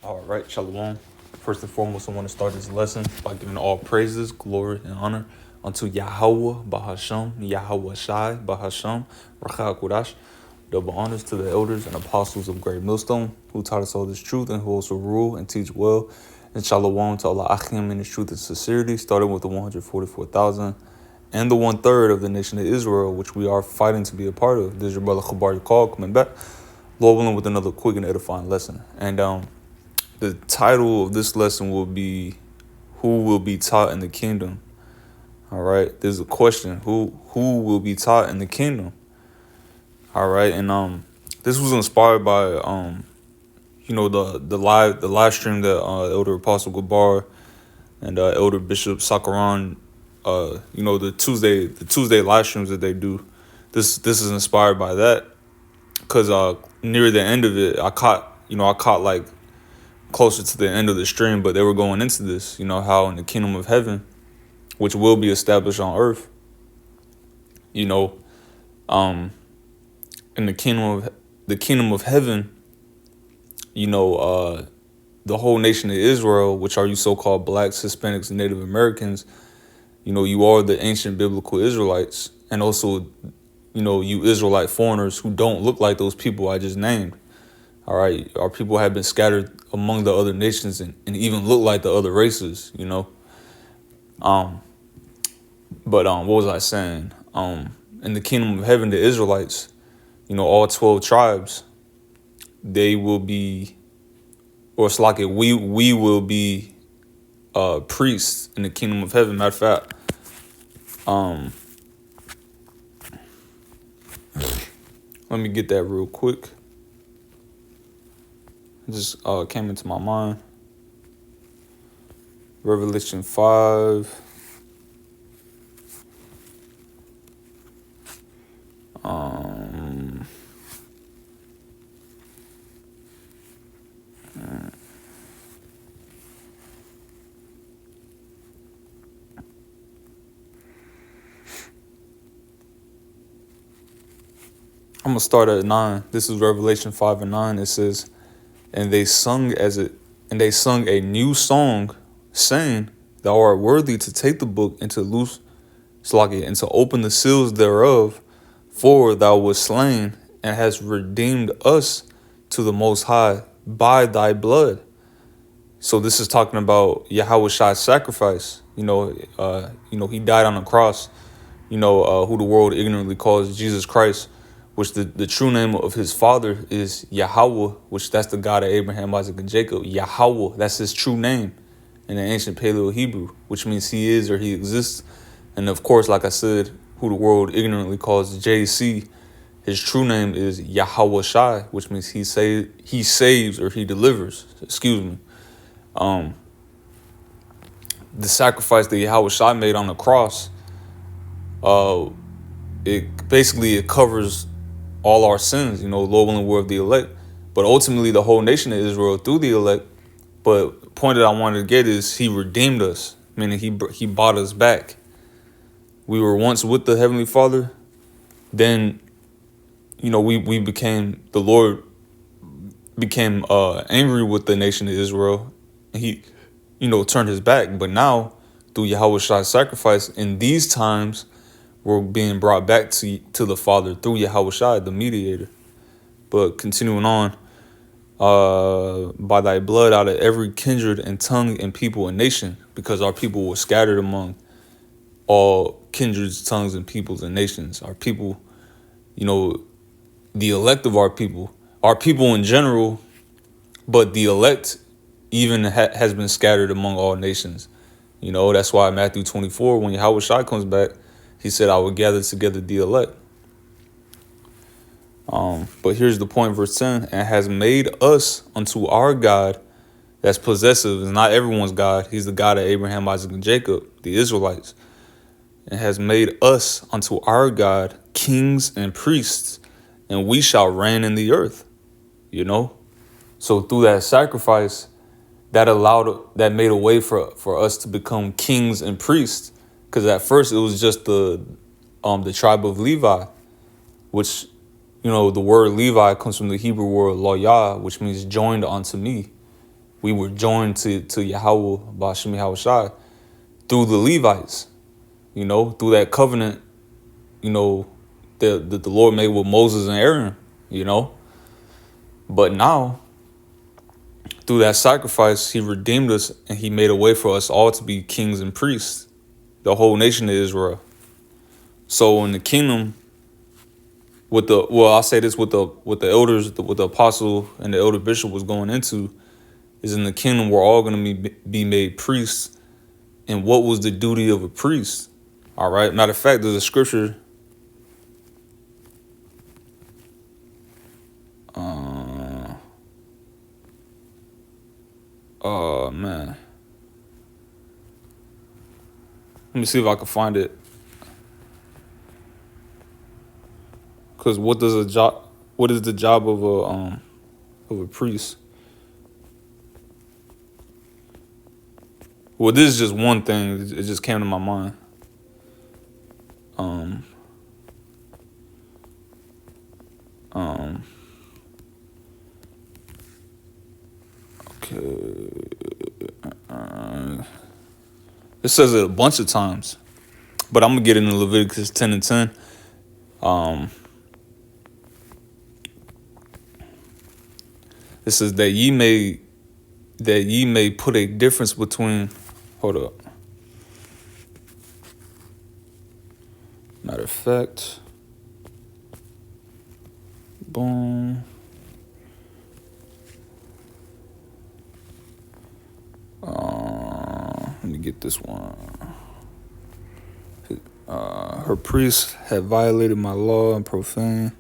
All right, Shalom. First and foremost, I want to start this lesson by giving all praises, glory, and honor unto Yahweh Bahasham, Yahweh Shai Bahasham, Rachel Kudash. Double honors to the elders and apostles of Great Millstone, who taught us all this truth and who also rule and teach well. And Shalom to Allah Achim in his truth and sincerity, starting with the 144,000 and the 1/3 of the nation of Israel, which we are fighting to be a part of. This is your brother Khabar Yakal coming back, Lord willing, with another quick and edifying lesson. And the title of this lesson will be, who will be taught in the kingdom? All right, there's a question, who will be taught in the kingdom? All right, and this was inspired by the live stream that Elder Apostle Gabar and Elder Bishop Sakaran, the Tuesday live streams that they do. This is inspired by that, because near the end of it, I caught like closer to the end of the stream, but they were going into this, how in the kingdom of heaven, which will be established on earth, in the kingdom of heaven, the whole nation of Israel, which are you so-called blacks, Hispanics, and Native Americans, you are the ancient biblical Israelites, and also, you Israelite foreigners who don't look like those people I just named. All right, our people have been scattered among the other nations and even look like the other races, But what was I saying? In the kingdom of heaven, the Israelites, all 12 tribes, they will be, or it's like we will be priests in the kingdom of heaven. Matter of fact, let me get that real quick. It just came into my mind. Revelation 5. I'm gonna start at 9. This is Revelation 5 and 9. It says, and they sung a new song, saying, thou art worthy to take the book and to loose and to open the seals thereof, for thou wast slain and hast redeemed us to the Most High by thy blood. So this is talking about Yahweh Shai's sacrifice. He died on the cross, who the world ignorantly calls Jesus Christ, which the true name of his father is Yahweh, which that's the God of Abraham, Isaac, and Jacob. Yahweh, that's his true name in the ancient Paleo-Hebrew, which means he is or he exists. And of course, like I said, who the world ignorantly calls JC, his true name is Yahweh Shai, which means he saves or he delivers. Excuse me. The sacrifice that Yahweh Shai made on the cross, it covers all our sins, Lord willing, we're of the elect, but ultimately the whole nation of Israel through the elect. But the point that I wanted to get is he redeemed us, meaning he bought us back. We were once with the Heavenly Father, then, we became, the Lord became angry with the nation of Israel. And he, turned his back. But now, through Yahweh Shai's sacrifice, in these times, we're being brought back to the Father through Yahweh Shai, the mediator. But continuing on, by thy blood out of every kindred and tongue and people and nation, because our people were scattered among all kindreds, tongues, and peoples and nations. Our people, the elect of our people in general, but the elect even has been scattered among all nations. That's why Matthew 24, when Yahweh Shai comes back, he said, I will gather together the elect. But here's the point, verse 10, and has made us unto our God, that's possessive, is not everyone's God. He's the God of Abraham, Isaac, and Jacob, the Israelites. And has made us unto our God kings and priests, and we shall reign in the earth. So through that sacrifice, that made a way for us to become kings and priests. Because at first it was just the tribe of Levi, which, the word Levi comes from the Hebrew word loyah, which means joined unto me. we were joined to Yahweh Bashim Yahushai through the Levites, through that covenant, that the Lord made with Moses and Aaron, But now, through that sacrifice, he redeemed us and he made a way for us all to be kings and priests, the whole nation of Israel. So in the kingdom, I'll say this, with the elders, with the apostle and the elder bishop was going into, is in the kingdom we're all going to be made priests. And what was the duty of a priest? All right. Matter of fact, there's a scripture. Oh man. Let me see if I can find it. Because what is the job of a priest? Well, this is just one thing. It just came to my mind. Okay. It says it a bunch of times, but I'm gonna get into Leviticus 10 and 10. It says that ye may put a difference between. Hold up. Matter of fact. Boom. Let me get this one. Her priests have violated my law and profaned.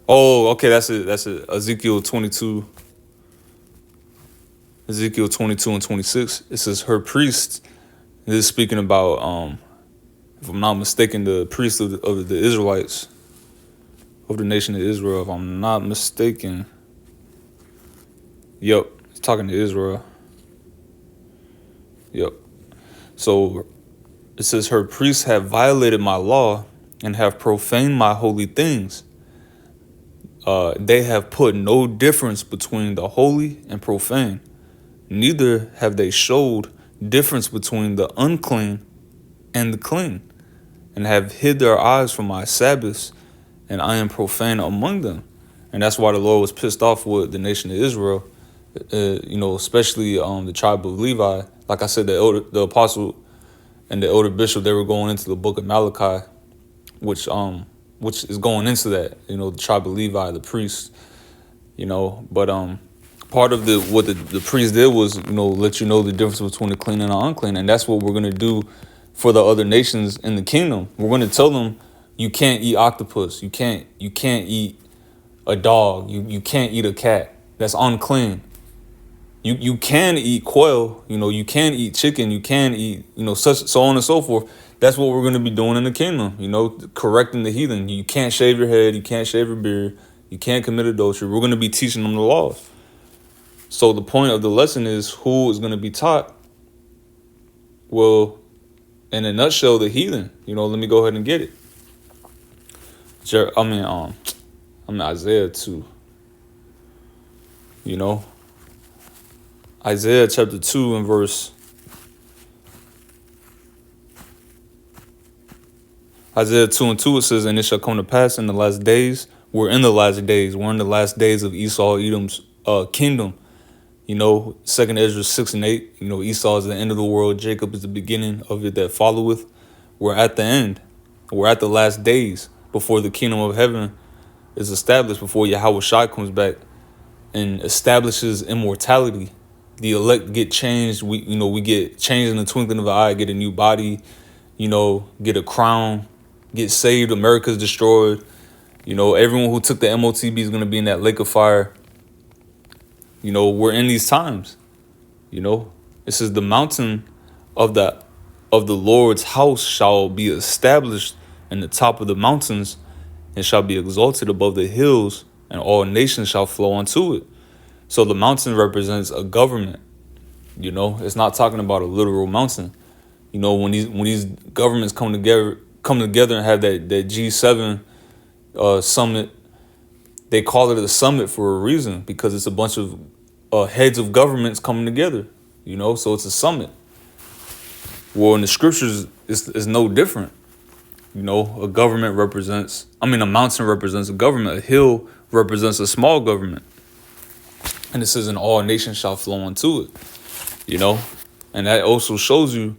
Oh, okay, that's it. That's it. Ezekiel 22 and 26. It says her priests. This is speaking about, if I'm not mistaken, the priests of the Israelites, of the nation of Israel. If I'm not mistaken. Yep, it's talking to Israel. Yep. So it says her priests have violated my law and have profaned my holy things. They have put no difference between the holy and profane. Neither have they showed difference between the unclean and the clean, and have hid their eyes from my Sabbaths, and I am profane among them. And that's why the Lord was pissed off with the nation of Israel, especially the tribe of Levi. Like I said, the apostle and the elder bishop, they were going into the book of Malachi, which is going into that, the tribe of Levi, the priests, but part of what the priest did was, let you know the difference between the clean and the unclean. And that's what we're going to do for the other nations in the kingdom. We're going to tell them, you can't eat octopus. You can't eat a dog. You can't eat a cat. That's unclean. You can eat quail, you can eat chicken, you can eat, so on and so forth. That's what we're going to be doing in the kingdom, correcting the heathen. You can't shave your head, you can't shave your beard, you can't commit adultery. We're going to be teaching them the laws. So the point of the lesson is, who is going to be taught? Well, in a nutshell, the heathen. Let me go ahead and get it. Isaiah 2. Isaiah chapter 2 and verse. Isaiah 2 and 2, it says, and it shall come to pass in the last days. We're in the last days. We're in the last days of Esau, Edom's kingdom. 2nd Ezra 6 and 8. Esau is the end of the world. Jacob is the beginning of it that followeth. We're at the end. We're at the last days before the kingdom of heaven is established, before Yahweh Shai comes back and establishes immortality. The elect get changed. We get changed in the twinkling of an eye, get a new body, get a crown, get saved. America's destroyed. Everyone who took the MOTB is going to be in that lake of fire. We're in these times. It says the mountain of the Lord's house shall be established in the top of the mountains, and shall be exalted above the hills, and all nations shall flow unto it. So the mountain represents a government. It's not talking about a literal mountain. When these governments come together and have that G7 summit, they call it a summit for a reason, because it's a bunch of heads of governments coming together. So it's a summit. Well, in the scriptures, it's no different. A government represents, a mountain represents a government. A hill represents a small government. And it says, and all nations shall flow unto it. And that also shows you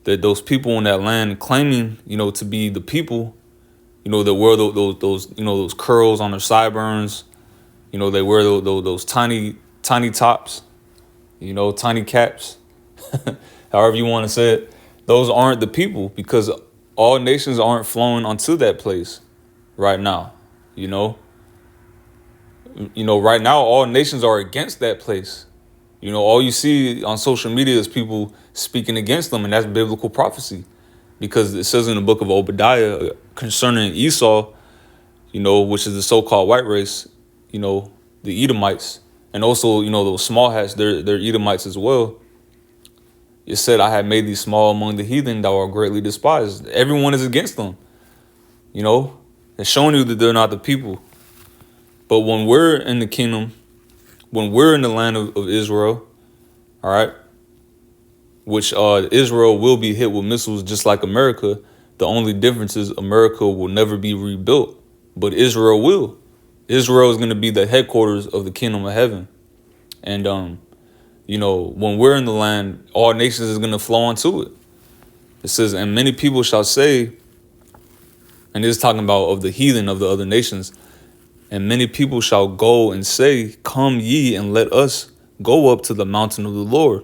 that those people in that land claiming, to be the people, that wear those curls on their sideburns, they wear those tiny tops, tiny caps, however you want to say it. Those aren't the people, because all nations aren't flowing onto that place right now. Right now, all nations are against that place. All you see on social media is people speaking against them, and that's biblical prophecy. Because it says in the book of Obadiah concerning Esau, which is the so-called white race, the Edomites, and also, those small hats, they're Edomites as well. It said, I have made thee small among the heathen, thou art greatly despised. Everyone is against them. It's showing you that they're not the people. But when we're in the kingdom, when we're in the land of Israel, all right, which Israel will be hit with missiles just like America. The only difference is America will never be rebuilt, but Israel will. Israel is going to be the headquarters of the kingdom of heaven. And, when we're in the land, all nations is going to flow onto it. It says, and many people shall say, and it's talking about of the heathen of the other nations, and many people shall go and say, come ye and let us go up to the mountain of the Lord,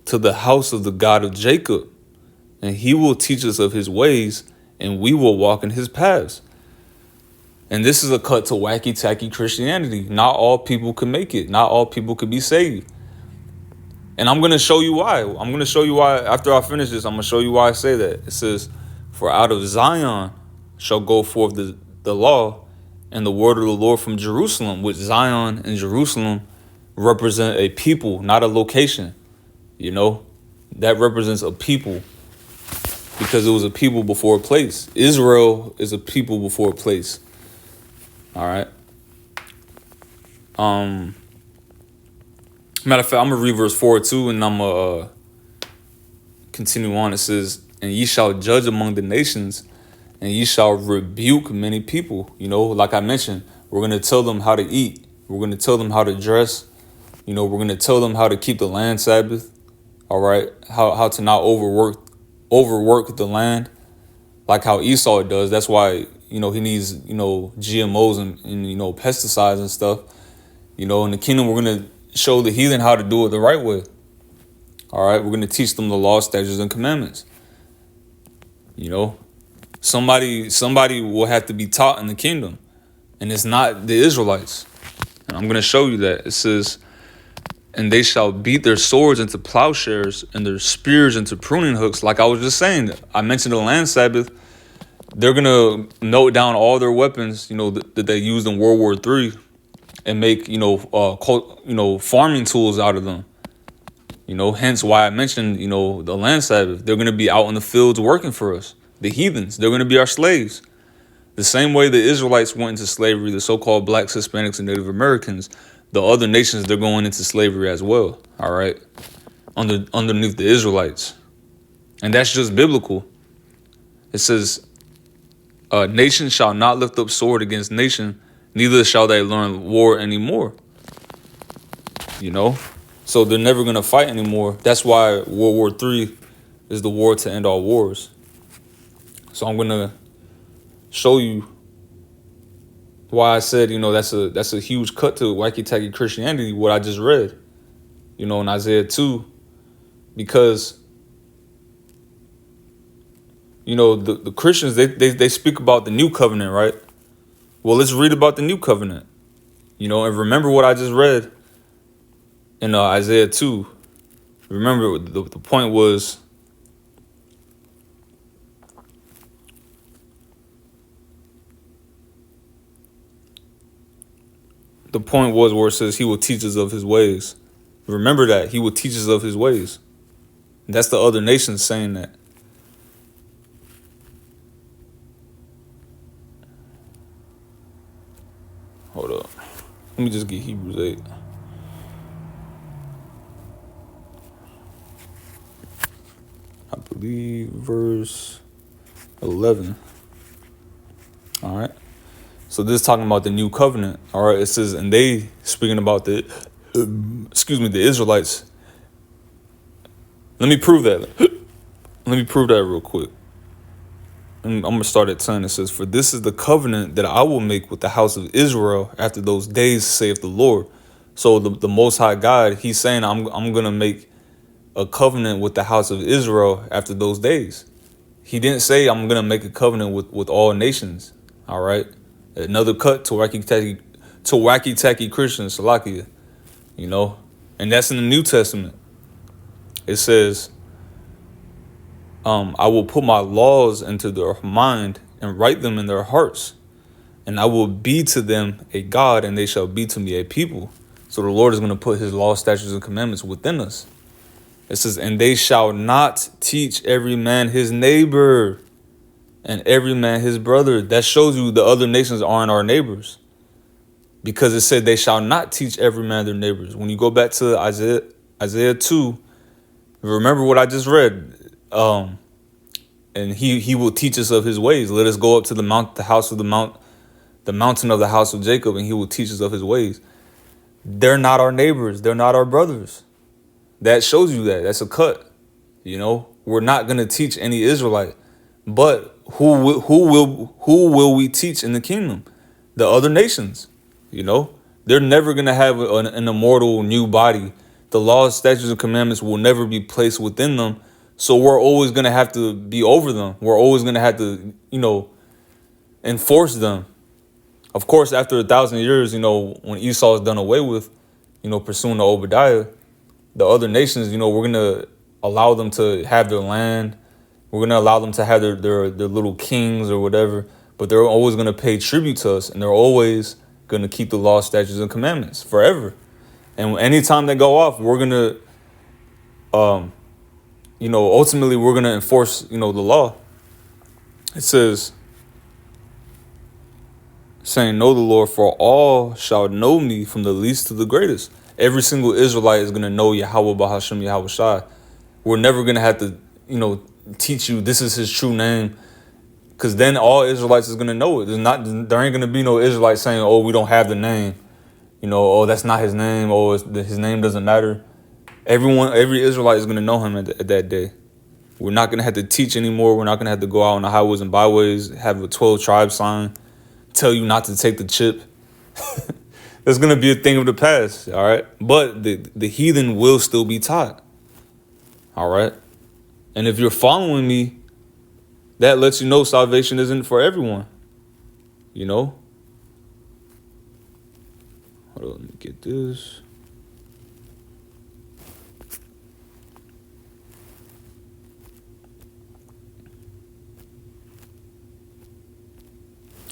to the house of the God of Jacob, and he will teach us of his ways, and we will walk in his paths. And this is a cut to wacky-tacky Christianity. Not all people can make it. Not all people could be saved. And I'm going to show you why. I'm going to show you why. After I finish this, I'm going to show you why I say that. It says, for out of Zion shall go forth the law and the word of the Lord from Jerusalem, which Zion and Jerusalem represent a people, not a location. That represents a people, because it was a people before a place. Israel is a people before a place. All right. Matter of fact, I'm going to read verse 4 too, and I'm going to continue on. It says, and ye shall judge among the nations, and ye shall rebuke many people. Like I mentioned, we're going to tell them how to eat. We're going to tell them how to dress. We're going to tell them how to keep the land Sabbath. All right. How to not overwork the land, like how Esau does. That's why, he needs, GMOs and pesticides and stuff. In the kingdom, we're going to show the heathen how to do it the right way. All right. We're going to teach them the law, statutes, and commandments. Somebody will have to be taught in the kingdom, and it's not the Israelites. And I'm going to show you that. It says, and they shall beat their swords into plowshares and their spears into pruning hooks. Like I was just saying, I mentioned the land Sabbath. They're going to note down all their weapons, that they used in World War III, and make, farming tools out of them. Hence why I mentioned, the land Sabbath. They're going to be out in the fields working for us. The heathens, they're going to be our slaves. The same way the Israelites went into slavery, the so-called blacks, Hispanics, and Native Americans, the other nations, they're going into slavery as well. All right. Underneath the Israelites. And that's just biblical. It says, nation shall not lift up sword against nation, neither shall they learn war anymore. So they're never going to fight anymore. That's why World War III is the war to end all wars. So I'm going to show you why I said, that's a huge cut to wacky-tacky Christianity, what I just read, in Isaiah 2, because, the Christians, they speak about the new covenant, right? Well, let's read about the new covenant, and remember what I just read in Isaiah 2. Remember, the point was, where it says he will teach us of his ways. Remember that. He will teach us of his ways. That's the other nations saying that. Hold up. Let me just get Hebrews 8. believe verse 11. All right. So this is talking about the new covenant. All right. It says, and they, speaking about the Israelites. Let me prove that. Let me prove that real quick. And I'm going to start at 10. It says, for this is the covenant that I will make with the house of Israel after those days, saith the Lord. So the Most High God, he's saying, I'm going to make a covenant with the house of Israel after those days. He didn't say I'm going to make a covenant with all nations. All right. Another cut to wacky tacky Christians, Salakia, you know, and that's in the New Testament. It says, I will put my laws into their mind and write them in their hearts, and I will be to them a God, and they shall be to me a people. So the Lord is going to put his law, statutes, and commandments within us. It says, and they shall not teach every man his neighbor and every man his brother. That shows you the other nations aren't our neighbors, because it said they shall not teach every man their neighbors. When you go back to Isaiah 2, remember what I just read. And he will teach us of his ways. Let us go up to the mountain of the house of Jacob, and he will teach us of his ways. They're not our neighbors. They're not our brothers. That shows you that. That's a cut. You know, we're not going to teach any Israelite. But who will we teach in the kingdom? The other nations. You know, they're never going to have an immortal new body. The laws, statutes, and commandments will never be placed within them. So we're always going to have to be over them. We're always going to have to, you know, enforce them. Of course, after 1,000 years, you know, when Esau is done away with, you know, pursuing the Obadiah, the other nations, you know, we're going to allow them to have their land. We're going to allow them to have their little kings or whatever. But they're always going to pay tribute to us. And they're always going to keep the law, statutes, and commandments forever. And anytime they go off, we're going to, you know, ultimately we're going to enforce, you know, the law. It says, saying, know the Lord, for all shall know me from the least to the greatest. Every single Israelite is going to know Yahweh Bahashem Yahweh Shai. We're never going to have to, you know, teach you this is his true name, because then all Israelites is going to know it. There ain't going to be no Israelite saying, oh, we don't have the name. You know, oh, that's not his name. Oh, his name doesn't matter. Every Israelite is going to know him at that day. We're not going to have to teach anymore. We're not going to have to go out on the highways and byways, have a 12 tribe sign, tell you not to take the chip. That's going to be a thing of the past, all right? But the heathen will still be taught, all right? And if you're following me, that lets you know salvation isn't for everyone, you know? Hold on, let me get this.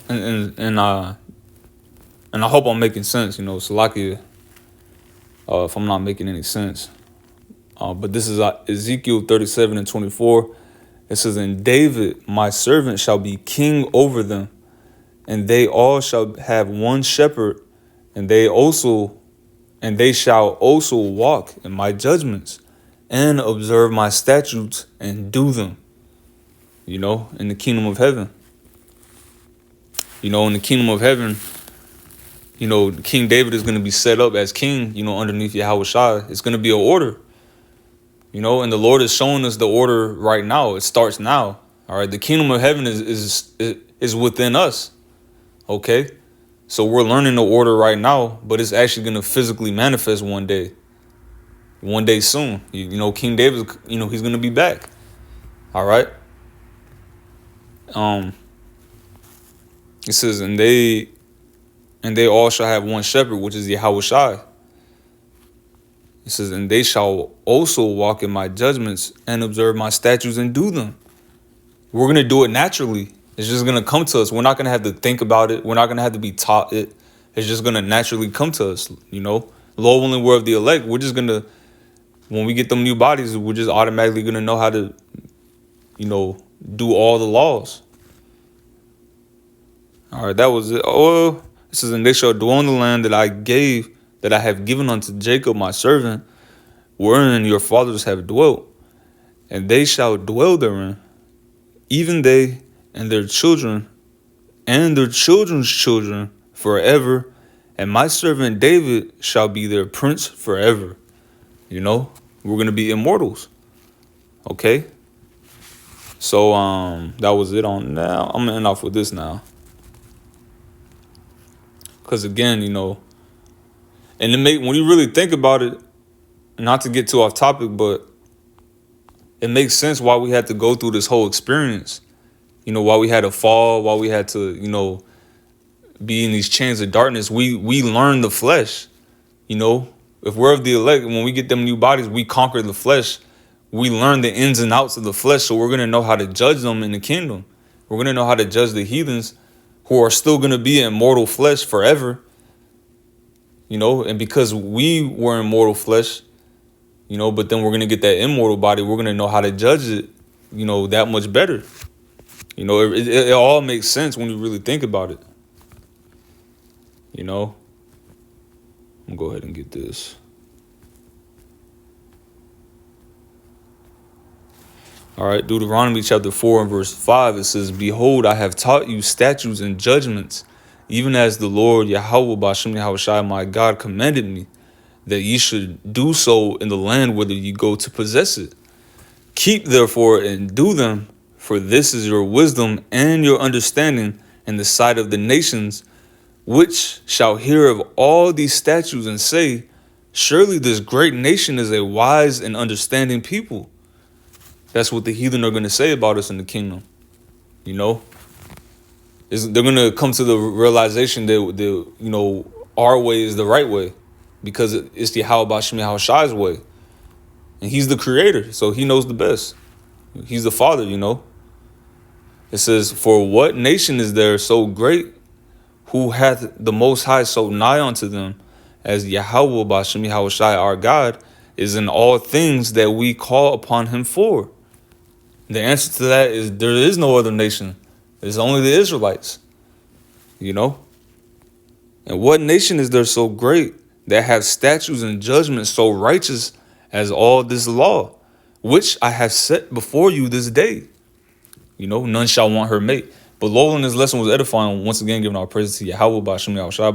And I hope I'm making sense, you know, Salakia, if I'm not making any sense. But this is Ezekiel 37:24. It says, and David, my servant, shall be king over them, and they all shall have one shepherd, and they shall also walk in my judgments and observe my statutes and do them, you know, in the kingdom of heaven. You know, in the kingdom of heaven, you know, King David is going to be set up as king, you know, underneath Yahweh Shai. It's going to be an order, you know, and the Lord is showing us the order right now. It starts now. All right. The kingdom of heaven is within us. OK, so we're learning the order right now, but it's actually going to physically manifest one day soon. You know, King David, you know, he's going to be back. All right. It says, and they all shall have one shepherd, which is Yahweh Shai. It says, and they shall also walk in my judgments and observe my statutes and do them. We're going to do it naturally. It's just going to come to us. We're not going to have to think about it. We're not going to have to be taught it. It's just going to naturally come to us, you know. Lord willing, we're of the elect. We're just going to, when we get them new bodies, we're just automatically going to know how to, you know, do all the laws. All right, that was it. Oh, it says, and they shall dwell in the land that I have given unto Jacob my servant, wherein your fathers have dwelt. and they shall dwell therein, even they and their children and their children's children forever, and my servant David shall be their prince forever. You know, we're gonna be immortals. Okay. So that was it on now. I'm gonna end off with this now. Cause again, you know, and when you really think about it, not to get too off topic, but it makes sense why we had to go through this whole experience. You know, why we had to fall, why we had to, you know, be in these chains of darkness. We learn the flesh. You know, if we're of the elect, when we get them new bodies, we conquer the flesh. We learn the ins and outs of the flesh, so we're going to know how to judge them in the kingdom. We're going to know how to judge the heathens who are still going to be in mortal flesh forever. You know, and because we were in mortal flesh, you know, but then we're going to get that immortal body, we're going to know how to judge it, you know, that much better. You know, it all makes sense when you really think about it. You know, I'm going to go ahead and get this. All right, Deuteronomy chapter 4 and verse 5, it says, behold, I have taught you statutes and judgments, even as the Lord Yahweh B'Shem Yahushai my God commanded me, that ye should do so in the land whither ye go to possess it. Keep therefore and do them, for this is your wisdom and your understanding in the sight of the nations, which shall hear of all these statutes and say, surely this great nation is a wise and understanding people. That's what the heathen are going to say about us in the kingdom. You know, they're going to come to the realization that you know, our way is the right way, because it's the Yahweh B'Shem Yahushai's way, and he's the creator, so he knows the best. He's the father, you know. It says, for what nation is there so great, who hath the Most High so nigh unto them, as Yahweh B'Shem Yahushai our God is in all things that we call upon him for? The answer to that is there is no other nation. It's only the Israelites, you know. And what nation is there so great that have statutes and judgments so righteous as all this law, which I have set before you this day? You know, none shall want her mate. But Lord, in this lesson was edifying. Once again, giving our praises to Yahweh B'Shem Yahushua.